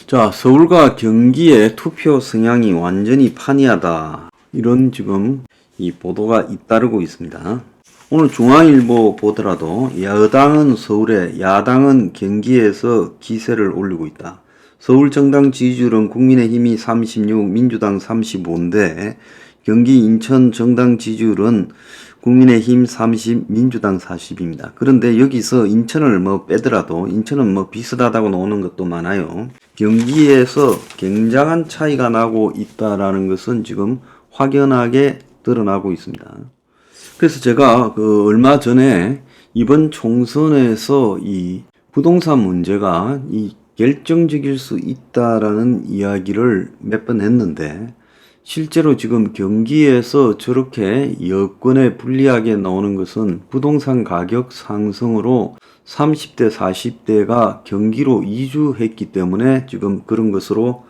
자, 서울과 경기의 투표 성향이 완전히 판이하다. 이런 지금 이 보도가 잇따르고 있습니다. 오늘 중앙일보 보더라도 여당은 서울에, 야당은 경기에서 기세를 올리고 있다. 서울 정당 지지율은 국민의힘이 36, 민주당 35인데 경기 인천 정당 지지율은 국민의힘 30, 민주당 40입니다. 그런데 여기서 인천을 빼더라도 인천은 비슷하다고 나오는 것도 많아요. 경기에서 굉장한 차이가 나고 있다라는 것은 지금 확연하게 드러나고 있습니다. 그래서 제가 얼마 전에 이번 총선에서 이 부동산 문제가 결정적일 수 있다라는 이야기를 몇 번 했는데 실제로 지금 경기에서 저렇게 여건에 불리하게 나오는 것은 부동산 가격 상승으로 30대, 40대가 경기로 이주했기 때문에 지금 그런 것으로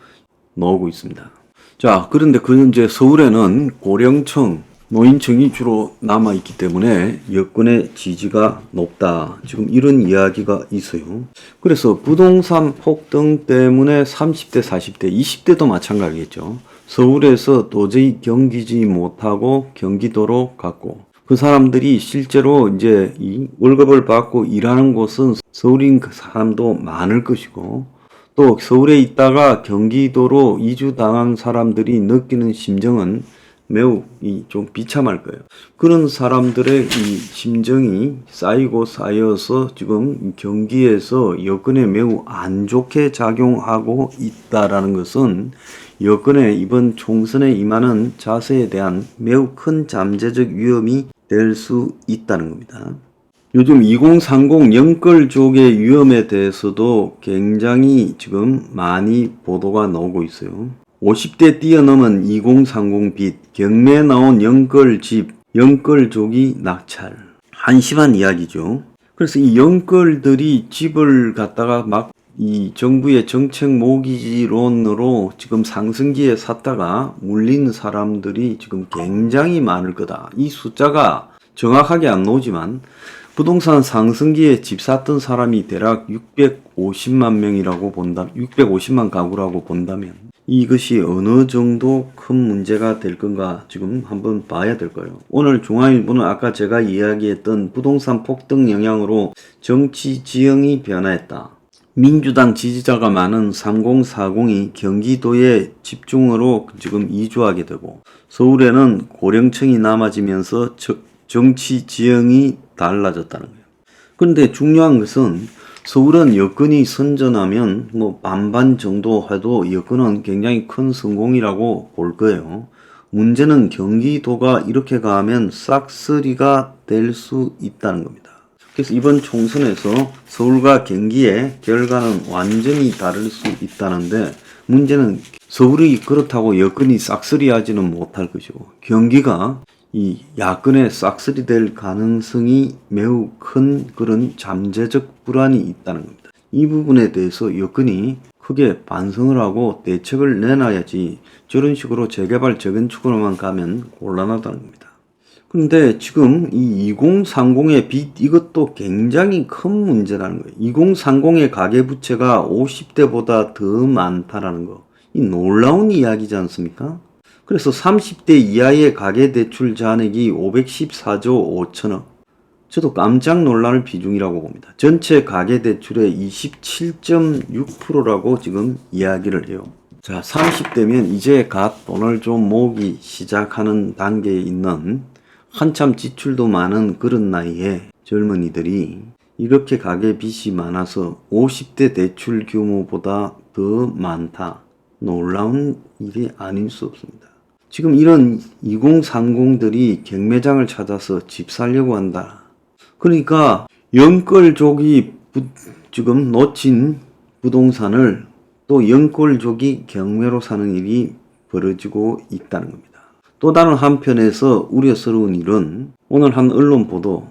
나오고 있습니다. 자, 그런데 이제 서울에는 고령층, 노인층이 주로 남아있기 때문에 여건의 지지가 높다. 지금 이런 이야기가 있어요. 그래서 부동산 폭등 때문에 30대, 40대, 20대도 마찬가지겠죠. 서울에서 도저히 견디지 못하고 경기도로 갔고, 그 사람들이 실제로 이제 이 월급을 받고 일하는 곳은 서울인 그 사람도 많을 것이고, 또 서울에 있다가 경기도로 이주당한 사람들이 느끼는 심정은 매우 좀 비참할 거예요. 그런 사람들의 이 심정이 쌓이고 쌓여서 지금 경기에서 여건에 매우 안 좋게 작용하고 있다라는 것은 여건에 이번 총선에 임하는 자세에 대한 매우 큰 잠재적 위험이 될 수 있다는 겁니다. 요즘 2030 영끌족의 위험에 대해서도 굉장히 지금 많이 보도가 나오고 있어요. 50대 뛰어넘은 2030 빚, 경매 나온 영끌집, 영끌족이 낙찰. 한심한 이야기죠. 그래서 이 영끌들이 집을 갖다가 이 정부의 정책 모기지론으로 지금 상승기에 샀다가 물린 사람들이 지금 굉장히 많을 거다. 이 숫자가 정확하게 안 나오지만 부동산 상승기에 집 샀던 사람이 대략 650만 명이라고 본다면, 650만 가구라고 본다면 이것이 어느 정도 큰 문제가 될 건가 지금 한번 봐야 될 거예요. 오늘 중앙일보는 아까 제가 이야기했던 부동산 폭등 영향으로 정치 지형이 변화했다. 민주당 지지자가 많은 3040이 경기도의 집중으로 지금 이주하게 되고 서울에는 고령층이 남아지면서 정치 지형이 달라졌다는 거예요. 그런데 중요한 것은 서울은 여건이 선전하면 반반 정도 해도 여건은 굉장히 큰 성공이라고 볼 거예요. 문제는 경기도가 이렇게 가면 싹쓸이가 될 수 있다는 겁니다. 그래서 이번 총선에서 서울과 경기의 결과는 완전히 다를 수 있다는데 문제는 서울이 그렇다고 여건이 싹쓸이하지는 못할 것이고 경기가 이 야권에 싹쓸이 될 가능성이 매우 큰 그런 잠재적 불안이 있다는 겁니다. 이 부분에 대해서 여건이 크게 반성을 하고 대책을 내놔야지 저런 식으로 재개발 재건축으로만 가면 곤란하다는 겁니다. 그런데 지금 이 2030의 빚 이것도 굉장히 큰 문제라는 거예요. 2030의 가계부채가 50대보다 더 많다라는 거. 이 놀라운 이야기지 않습니까? 그래서 30대 이하의 가계대출 잔액이 514조 5천억. 저도 깜짝 놀랄 비중이라고 봅니다. 전체 가계대출의 27.6%라고 지금 이야기를 해요. 자, 30대면 이제 갓 돈을 좀 모으기 시작하는 단계에 있는 한참 지출도 많은 그런 나이에 젊은이들이 이렇게 가계빚이 많아서 50대 대출 규모보다 더 많다. 놀라운 일이 아닐 수 없습니다. 지금 이런 2030들이 경매장을 찾아서 집 살려고 한다. 그러니까 영끌족이 지금 놓친 부동산을 또 영끌족이 경매로 사는 일이 벌어지고 있다는 겁니다. 또 다른 한편에서 우려스러운 일은 오늘 한 언론 보도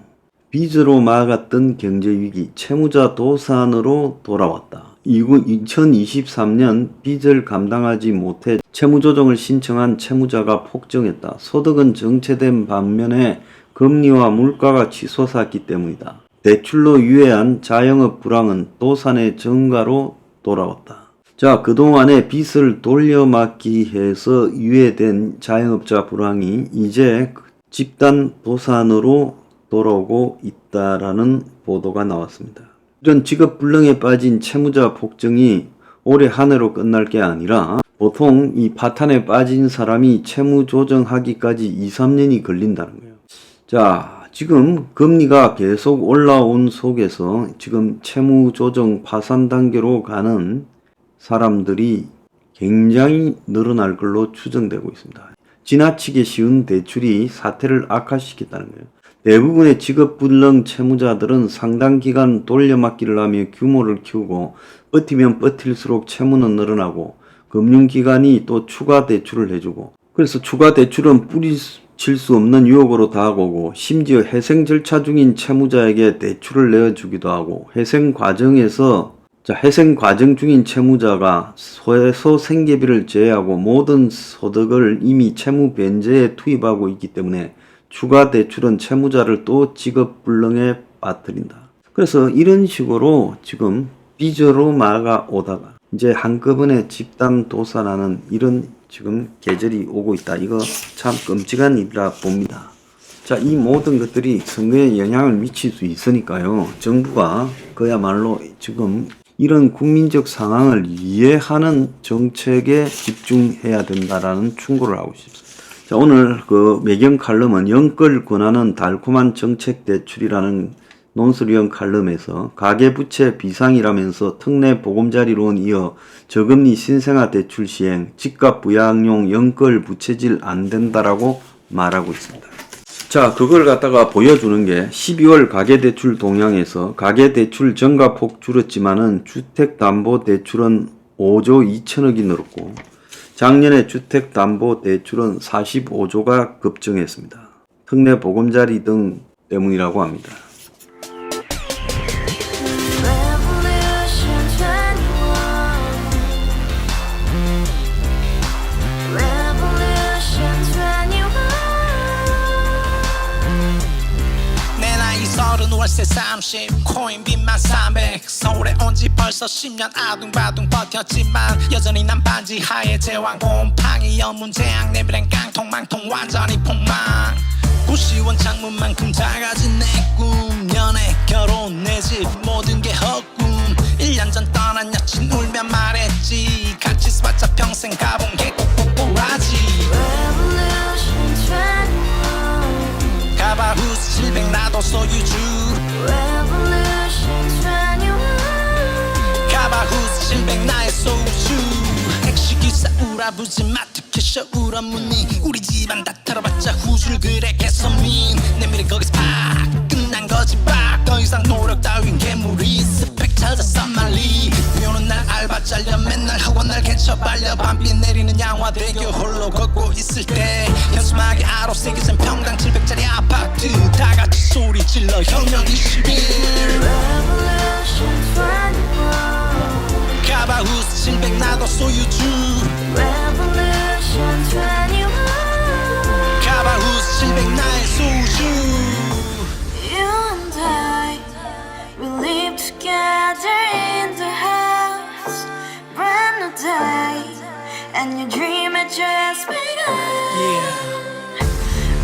빚으로 막았던 경제위기 채무자 도산으로 돌아왔다. 2023년 빚을 감당하지 못해 채무조정을 신청한 채무자가 폭증했다. 소득은 정체된 반면에 금리와 물가가 치솟았기 때문이다. 대출로 유예한 자영업 불황은 도산의 증가로 돌아왔다. 자, 그동안에 빚을 돌려막기 해서 유예된 자영업자 불황이 이제 집단 도산으로 돌아오고 있다라는 보도가 나왔습니다. 이런 직업불능에 빠진 채무자 폭증이 올해 한 해로 끝날 게 아니라 보통 이 파탄에 빠진 사람이 채무 조정하기까지 2, 3년이 걸린다는 거예요. 자, 지금 금리가 계속 올라온 속에서 지금 채무 조정 파산 단계로 가는 사람들이 굉장히 늘어날 걸로 추정되고 있습니다. 지나치게 쉬운 대출이 사태를 악화시켰다는 거예요. 대부분의 직업불능 채무자들은 상당 기간 돌려막기를 하며 규모를 키우고 버티면 버틸수록 채무는 늘어나고 금융기관이 또 추가 대출을 해주고, 그래서 추가 대출은 뿌리칠 수 없는 유혹으로 다가오고 심지어 회생 절차 중인 채무자에게 대출을 내어주기도 하고, 회생 과정 중인 채무자가 소해소 생계비를 제외하고 모든 소득을 이미 채무 변제에 투입하고 있기 때문에 추가 대출은 채무자를 또 직업불능에 빠뜨린다. 그래서 이런 식으로 지금 빚으로 막아오다가 이제 한꺼번에 집단 도산하는 이런 지금 계절이 오고 있다. 이거 참 끔찍한 일이라 봅니다. 자, 이 모든 것들이 선거에 영향을 미칠 수 있으니까요. 정부가 그야말로 지금 이런 국민적 상황을 이해하는 정책에 집중해야 된다라는 충고를 하고 싶습니다. 자, 오늘 그 매경 칼럼은 영끌 권하는 달콤한 정책 대출이라는 논설위원 칼럼에서 가계부채 비상이라면서 특례 보금자리론 이어 저금리 신생아 대출 시행, 집값 부양용 영끌 부채질 안 된다라고 말하고 있습니다. 자, 그걸 갖다가 보여주는 게 12월 가계대출 동향에서 가계대출 전가폭 줄었지만은 주택담보대출은 5조 2천억이 늘었고 작년에 주택담보대출은 45조가 급증했습니다. 특례 보금자리 등 때문이라고 합니다. 월세 30 코인빚만 300 서울에 온지 벌써 10년 아둥바둥 버텼지만 여전히 난 반지 하에 제왕 곰팡이 연문제약 내비랭 깡통 망통 완전히 폭망 고시원 창문만큼 작아진 내 꿈 연애 결혼 내 집 모든 게 헛꿈 1년 전 떠난 여친 울며 말했지 같이 써봤자 평생 가본 게 꼭꼭꼬라지 가바후스 700 나도 소유주 가바후스 700 나의 소주 택시기사 우라부지 마트 캐셔 울어무니 우리 집안 다 털어봤자 후줄 그래 개선민 내미래 거기서 팍 끝난 거지 팍 더 이상 노력 따윈 괴물이 스펙 찾아서 말리 비오는 날 알바 잘려 맨날 학원 날 개쳐 발려 밤비 내리는 양화대교 홀로 걷고 있을 때 현수막에 아로 새겨진 평당 700짜리 아파트 다같이 소리 질러 혁명 21 가바후스 700 나도 소유주 가바후스 700 나의 소주 Together in the house, brand new day, and your dream had just begun.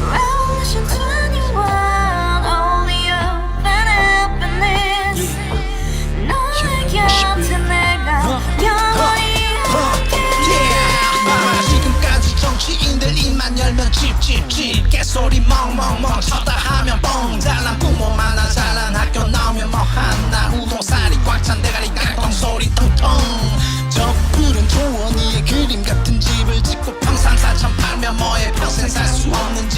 Revolution 21, only open happiness. 너의 곁에 내가 영원히 함께. 지금까지 정치인들 입만 열면 찝찝찝 개소리 멍멍멍 쳤다 하면 뻥 잘난 부모 만나 잘난 학교 나오면 뭐 하나 우동살이 꽉 찬 대가리 깡통 소리 텅텅 저 푸른 조원이의 그림 같은 집을 짓고 평상 4천 팔면 뭐해 평생 살 수 없는